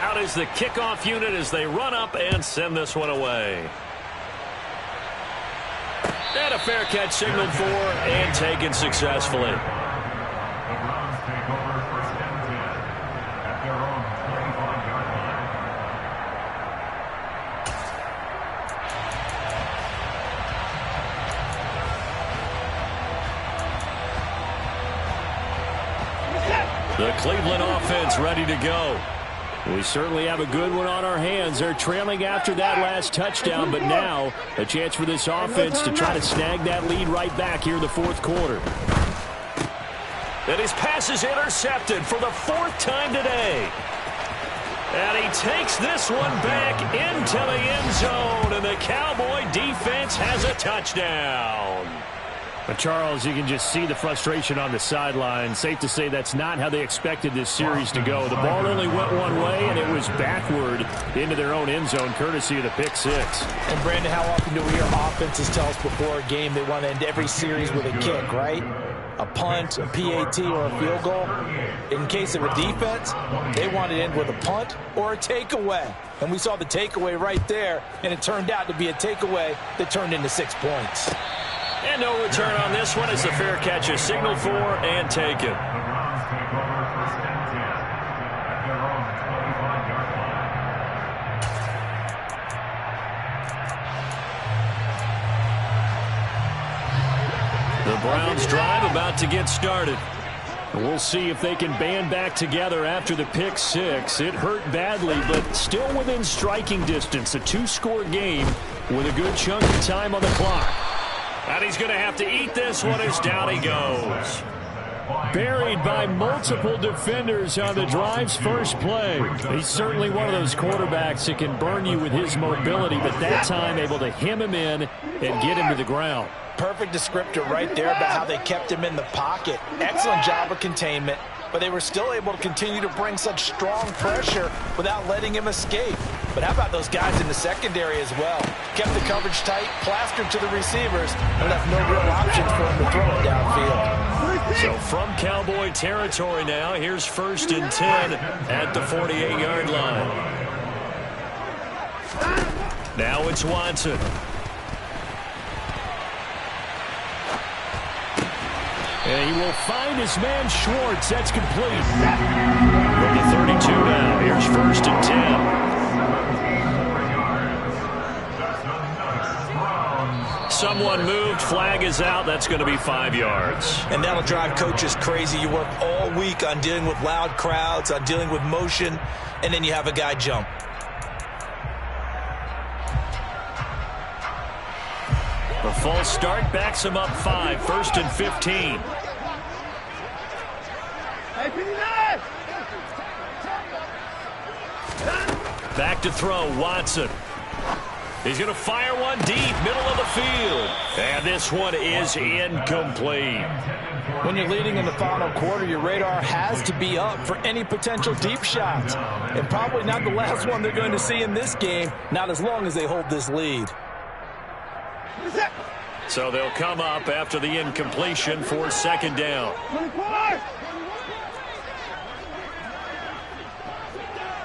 Out is the kickoff unit as they run up and send this one away. And a fair catch signaled for and taken successfully. The Cleveland offense ready to go. We certainly have a good one on our hands. They're trailing after that last touchdown, but now a chance for this offense to try to snag that lead right back here in the fourth quarter. And his pass is intercepted for the fourth time today. And he takes this one back into the end zone, and the Cowboy defense has a touchdown. But Charles, you can just see the frustration on the sideline. Safe to say that's not how they expected this series to go. The ball only went one way, and it was backward into their own end zone, courtesy of the pick six. And, Brandon, how often do we hear offenses tell us before a game they want to end every series with a kick, right? A punt, a PAT, or a field goal. In case of a defense, they want to end with a punt or a takeaway. And we saw the takeaway right there, and it turned out to be a takeaway that turned into 6 points. And no return on this one as the fair catch is signaled for and taken. The Browns drive about to get started. We'll see if they can band back together after the pick six. It hurt badly, but still within striking distance. A two-score game with a good chunk of time on the clock. And he's going to have to eat this one as down he goes. Buried by multiple defenders on the drive's first play. He's certainly one of those quarterbacks that can burn you with his mobility, but that time able to hem him in and get him to the ground. Perfect descriptor right there about how they kept him in the pocket. Excellent job of containment, but they were still able to continue to bring such strong pressure without letting him escape. But how about those guys in the secondary as well? Kept the coverage tight, plastered to the receivers, and left no real options for him to throw it downfield. So from Cowboy territory now, here's 1st and 10 at the 48-yard line. Now it's Watson. And he will find his man Schwartz. That's complete. From the 32 now, here's 1st and 10. Someone moved, flag is out. That's going to be 5 yards. And that'll drive coaches crazy. You work all week on dealing with loud crowds, on dealing with motion, and then you have a guy jump. The false start backs him up 5, 1st and 15. Back to throw, Watson. He's going to fire one deep, middle of the field. And this one is incomplete. When you're leading in the final quarter, your radar has to be up for any potential deep shots. And probably not the last one they're going to see in this game, not as long as they hold this lead. So they'll come up after the incompletion for 2nd down. 24!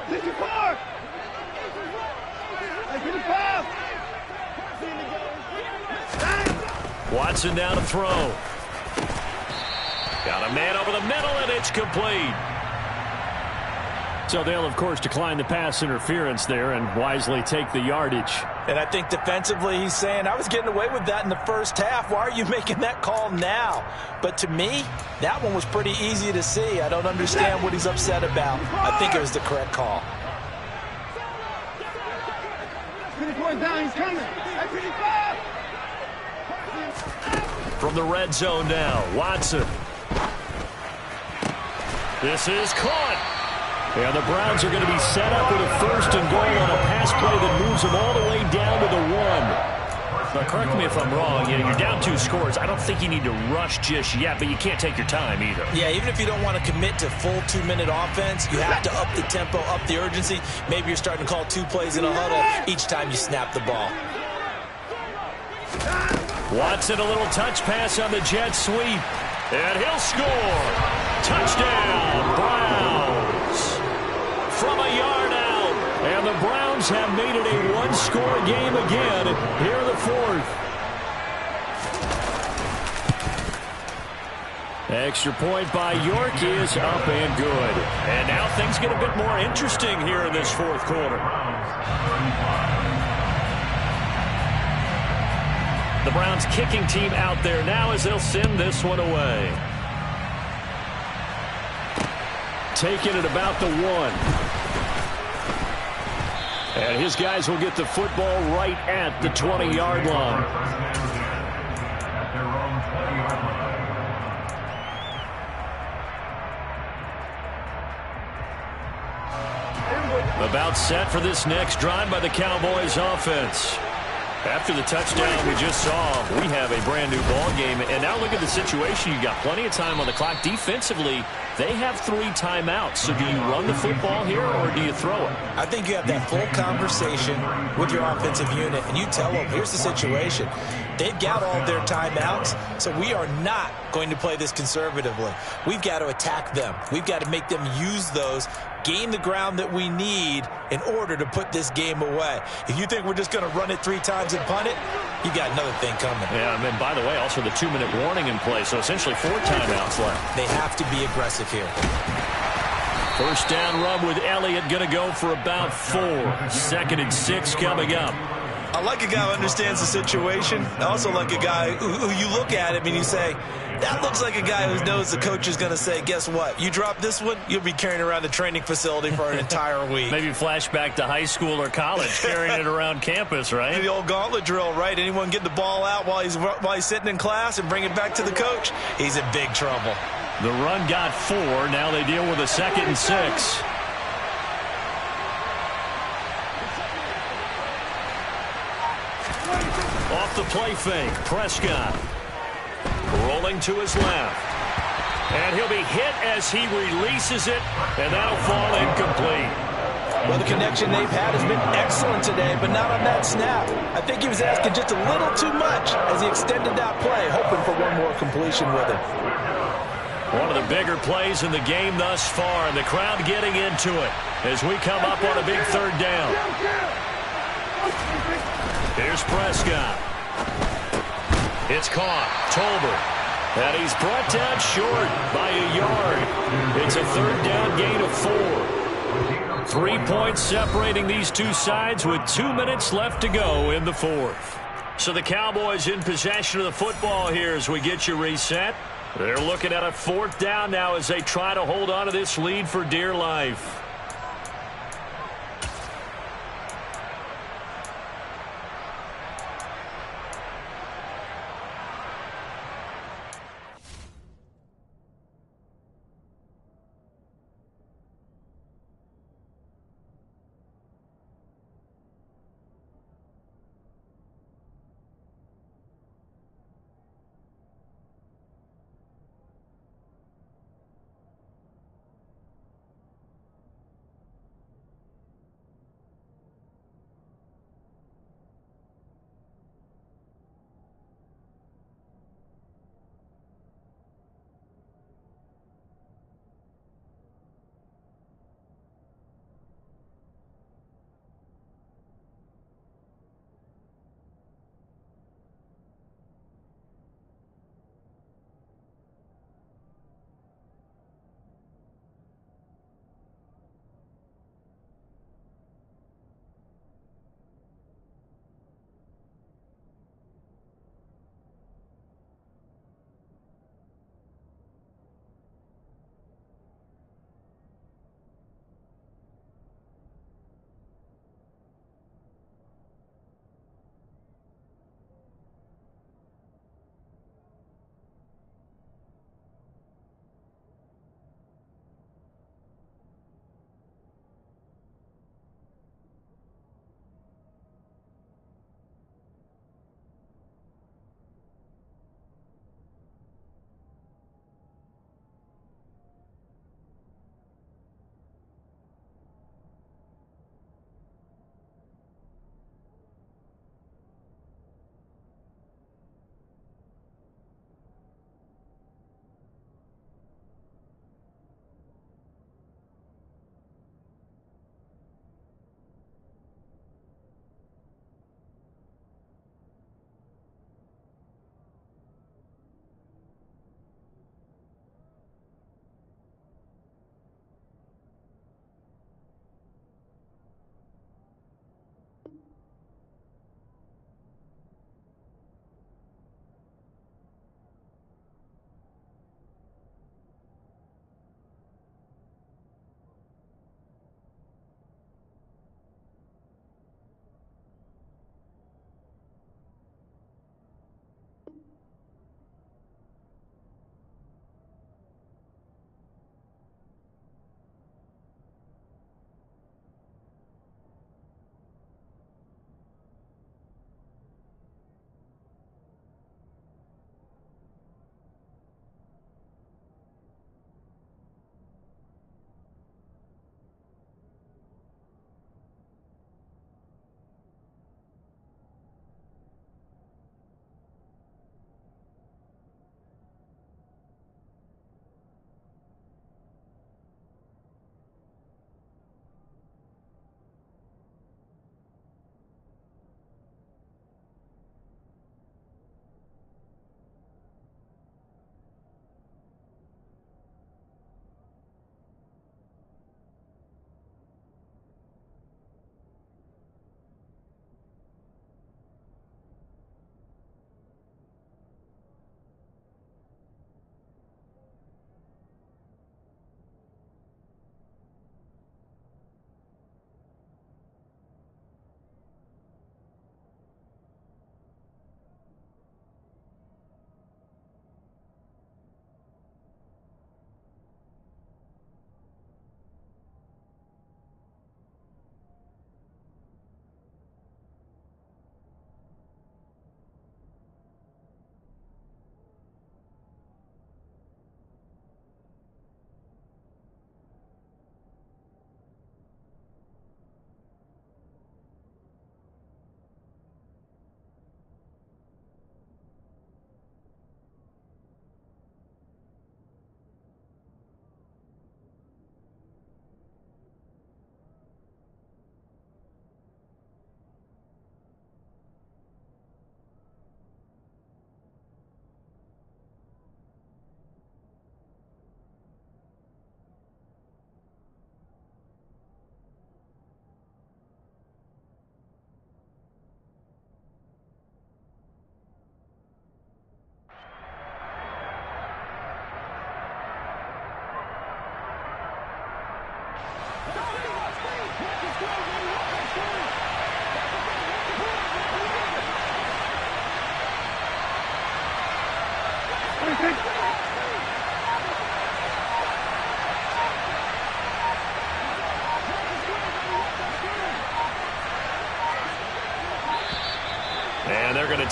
54! 55! Watson down to throw. Got a man over the middle, and it's complete. So they'll, of course, decline the pass interference there and wisely take the yardage. And I think defensively he's saying, I was getting away with that in the first half. Why are you making that call now? But to me, that one was pretty easy to see. I don't understand what he's upset about. I think it was the correct call. Down, he's coming. From the red zone now, Watson. This is caught. And the Browns are going to be set up with a 1st and goal on a pass play that moves them all the way down to the 1. But correct me if I'm wrong, you're down 2 scores. I don't think you need to rush just yet, but you can't take your time either. Yeah, even if you don't want to commit to full 2-minute offense, you have to up the tempo, up the urgency. Maybe you're starting to call 2 plays in a huddle each time you snap the ball. Watson, a little touch pass on the jet sweep. And he'll score. Touchdown, Browns. From a yard out. And the Browns have made it a 1-score game again here in the 4th. Extra point by York is up and good. And now things get a bit more interesting here in this 4th quarter. The Browns kicking team out there now as they'll send this one away. Taking it about the 1. And his guys will get the football right at the 20-yard line. About set for this next drive by the Cowboys offense. After the touchdown we just saw, we have a brand new ball game. And now look at the situation. You've got plenty of time on the clock. Defensively, they have 3 timeouts. So do you run the football here or do you throw it? I think you have that full conversation with your offensive unit, and you tell them, here's the situation. They've got all of their timeouts, so we are not going to play this conservatively. We've got to attack them. We've got to make them use those, gain the ground that we need in order to put this game away. If you think we're just going to run it 3 times and punt it, you got another thing coming. Yeah, and then, by the way, also the 2-minute warning in play, so essentially 4 timeouts left. They have to be aggressive here. First down run with Elliott, going to go for about 4. 2nd and 6 coming up. I like a guy who understands the situation. I also like a guy who you look at him and you say, that looks like a guy who knows the coach is going to say, guess what? You drop this one, you'll be carrying around the training facility for an entire week. Maybe flashback to high school or college, carrying it around campus, right? The old gauntlet drill, right? Anyone get the ball out while he's sitting in class and bring it back to the coach? He's in big trouble. The run got 4. Now they deal with a 2nd and 6. Off the play fake, Prescott. Rolling to his left. And he'll be hit as he releases it, and that'll fall incomplete. Well, the connection they've had has been excellent today, but not on that snap. I think he was asking just a little too much as he extended that play, hoping for one more completion with it. One of the bigger plays in the game thus far, and the crowd getting into it as we come up on a big 3rd down. Here's Prescott. It's caught. Tolbert. And he's brought down short by a yard. It's a 3rd down gain of 4. 3 points separating these two sides with 2 minutes left to go in the 4th. So the Cowboys in possession of the football here as we get you reset. They're looking at a 4th down now as they try to hold on to this lead for dear life.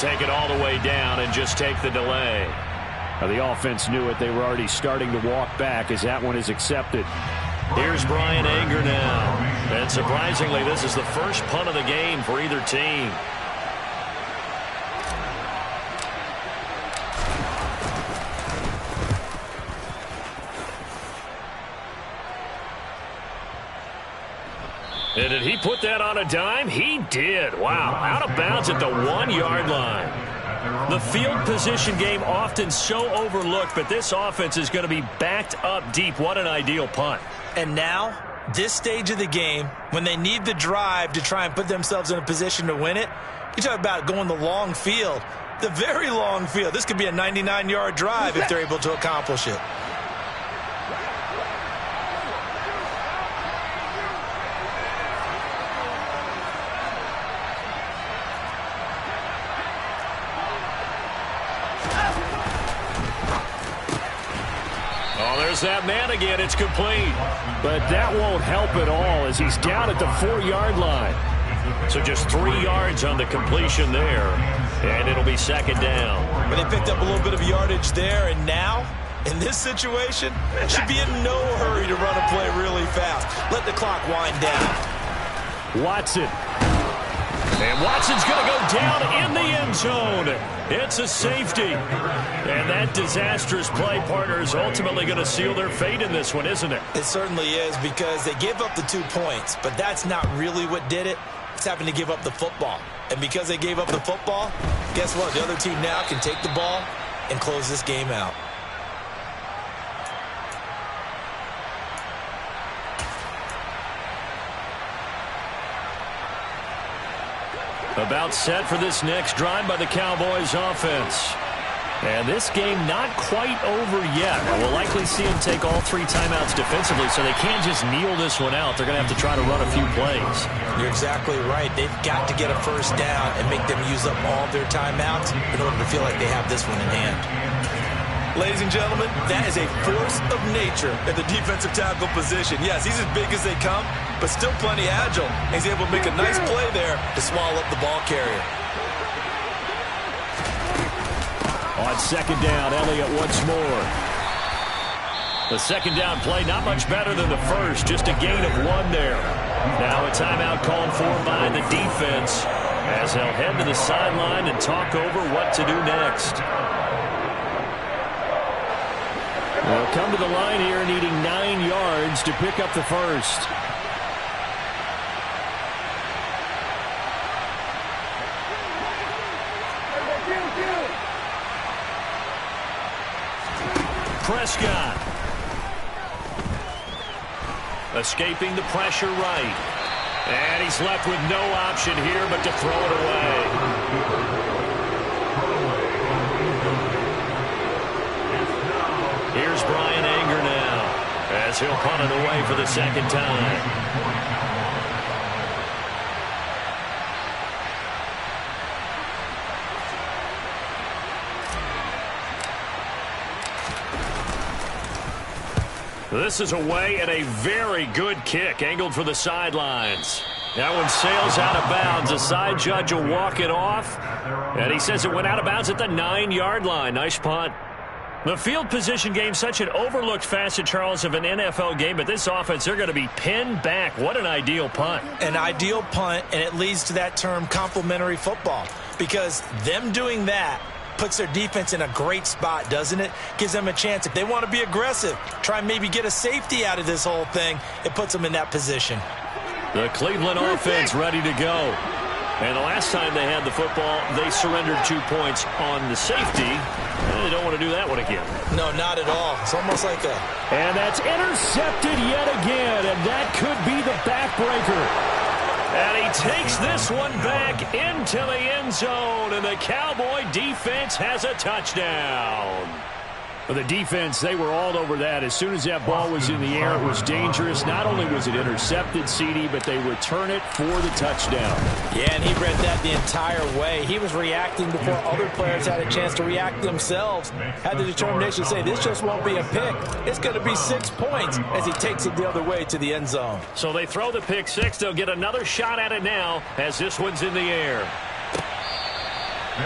take it all the way down and just take the delay. The offense knew it. They were already starting to walk back as that one is accepted. Here's Brian Anger now. And surprisingly, this is the first punt of the game for either team. And did he put that on a dime? He did. Wow, out of bounds at the 1-yard line. The field position game often so overlooked, but this offense is going to be backed up deep. What an ideal punt. And now, this stage of the game, when they need the drive to try and put themselves in a position to win it, you talk about going the long field, the very long field. This could be a 99-yard drive if they're able to accomplish it. That man again, it's complete. But that won't help at all as he's down at the 4-yard line. So just 3 yards on the completion there. And it'll be second down. But they picked up a little bit of yardage there, and now, in this situation, should be in no hurry to run a play really fast. Let the clock wind down. Watson. And Watson's going to go down in the end zone. It's a safety. And that disastrous play, partner, is ultimately going to seal their fate in this one, isn't it? It certainly is, because they gave up the 2 points, but that's not really what did it. It's having to give up the football. And because they gave up the football, guess what? The other team now can take the ball and close this game out. About set for this next drive by the Cowboys offense. And this game not quite over yet. We'll likely see them take all 3 timeouts defensively, so they can't just kneel this one out. They're going to have to try to run a few plays. You're exactly right. They've got to get a first down and make them use up all their timeouts in order to feel like they have this one in hand. Ladies and gentlemen, that is a force of nature at the defensive tackle position. Yes, he's as big as they come, but still plenty agile. He's able to make a nice play there to swallow up the ball carrier. On second down, Elliott once more. The second down play, not much better than the first, just a gain of 1 there. Now a timeout called for by the defense as they'll head to the sideline and talk over what to do next. They'll come to the line here needing 9 yards to pick up the first. Prescott. Escaping the pressure right. And he's left with no option here but to throw it away. Here's Brian Anger now as he'll punt it away for the second time. This is away and a very good kick angled for the sidelines. That one sails out of bounds. The side judge will walk it off. And he says it went out of bounds at the 9-yard line. Nice punt. The field position game, such an overlooked facet, Charles, of an NFL game, but this offense, they're going to be pinned back. What an ideal punt. An ideal punt, and it leads to that term complementary football, because them doing that puts their defense in a great spot, doesn't it? Gives them a chance. If they want to be aggressive, try and maybe get a safety out of this whole thing, it puts them in that position. The Cleveland offense ready to go. And the last time they had the football, they surrendered 2 points on the safety. And they don't want to do that one again. No, not at all. It's almost like a... And that's intercepted yet again, and that could be the backbreaker. And he takes this one back into the end zone, and the Cowboy defense has a touchdown. For the defense, they were all over that. As soon as that ball was in the air, it was dangerous. Not only was it intercepted, CD, but they return it for the touchdown. Yeah, and he read that the entire way. He was reacting before other players had a chance to react themselves. Had the determination to say, this just won't be a pick. It's going to be 6 points as he takes it the other way to the end zone. So they throw the pick six. They'll get another shot at it now as this one's in the air. The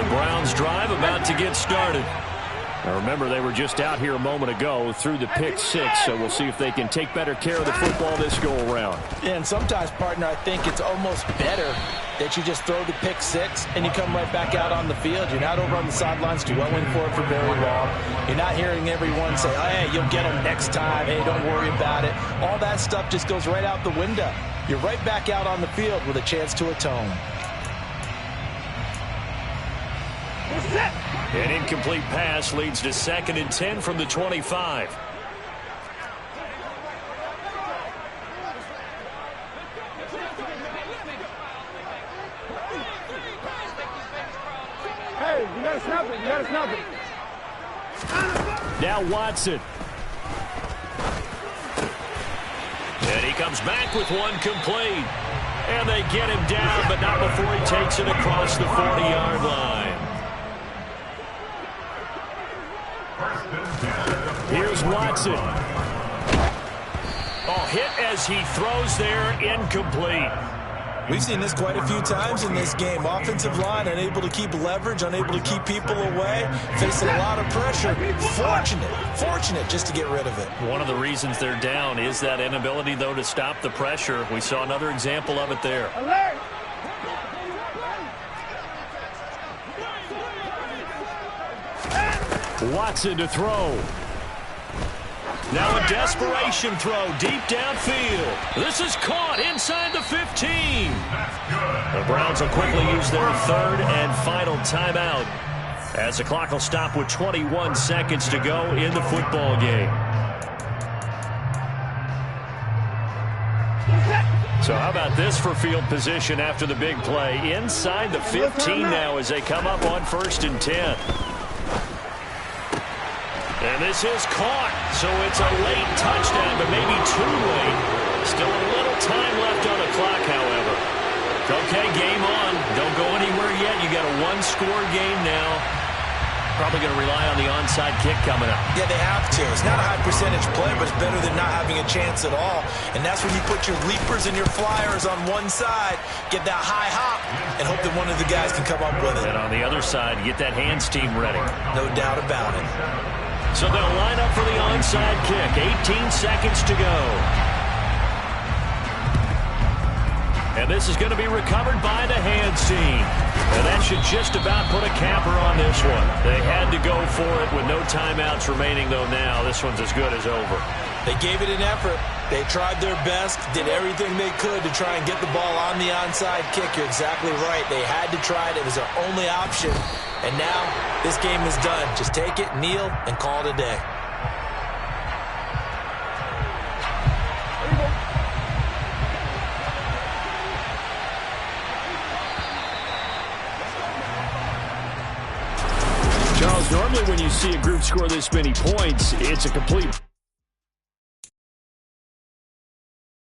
Browns drive about to get started. Now remember, they were just out here a moment ago through the pick six, so we'll see if they can take better care of the football this go-around. Yeah, and sometimes, partner, I think it's almost better that you just throw the pick six and you come right back out on the field. You're not over on the sidelines dwelling for it for very long. You're not hearing everyone say, oh, hey, you'll get them next time. Hey, don't worry about it. All that stuff just goes right out the window. You're right back out on the field with a chance to atone. An incomplete pass leads to 2nd and 10 from the 25. Hey, you gotta snap it. You gotta snap it. Now Watson. And he comes back with one complete. And they get him down, but not before he takes it across the 40-yard line. Here's Watson. Oh, hit as he throws there, incomplete. We've seen this quite a few times in this game. Offensive line unable to keep leverage, unable to keep people away, facing a lot of pressure. Fortunate just to get rid of it. One of the reasons they're down is that inability, though, to stop the pressure. We saw another example of it there. Alert! Watson to throw. Now a desperation throw deep downfield. This is caught inside the 15. The Browns will quickly use their 3rd and final timeout as the clock will stop with 21 seconds to go in the football game. So how about this for field position after the big play? Inside the 15 now as they come up on 1st and 10. And this is caught, so it's a late touchdown, but maybe too late. Still a little time left on the clock, however. Okay, game on. Don't go anywhere yet. You got a one-score game now. Probably going to rely on the onside kick coming up. Yeah, they have to. It's not a high percentage play, but it's better than not having a chance at all. And that's when you put your leapers and your flyers on one side, get that high hop, and hope that one of the guys can come up with it. And on the other side, get that hands team ready. No doubt about it. So they'll line up for the onside kick. 18 seconds to go. And this is going to be recovered by the hands team. And that should just about put a capper on this one. They had to go for it with no timeouts remaining, though now. This one's as good as over. They gave it an effort. They tried their best, did everything they could to try and get the ball on the onside kick. You're exactly right. They had to try it. It was their only option. And now this game is done. Just take it, kneel, and call it a day. Charles, normally when you see a group score this many points, it's a complete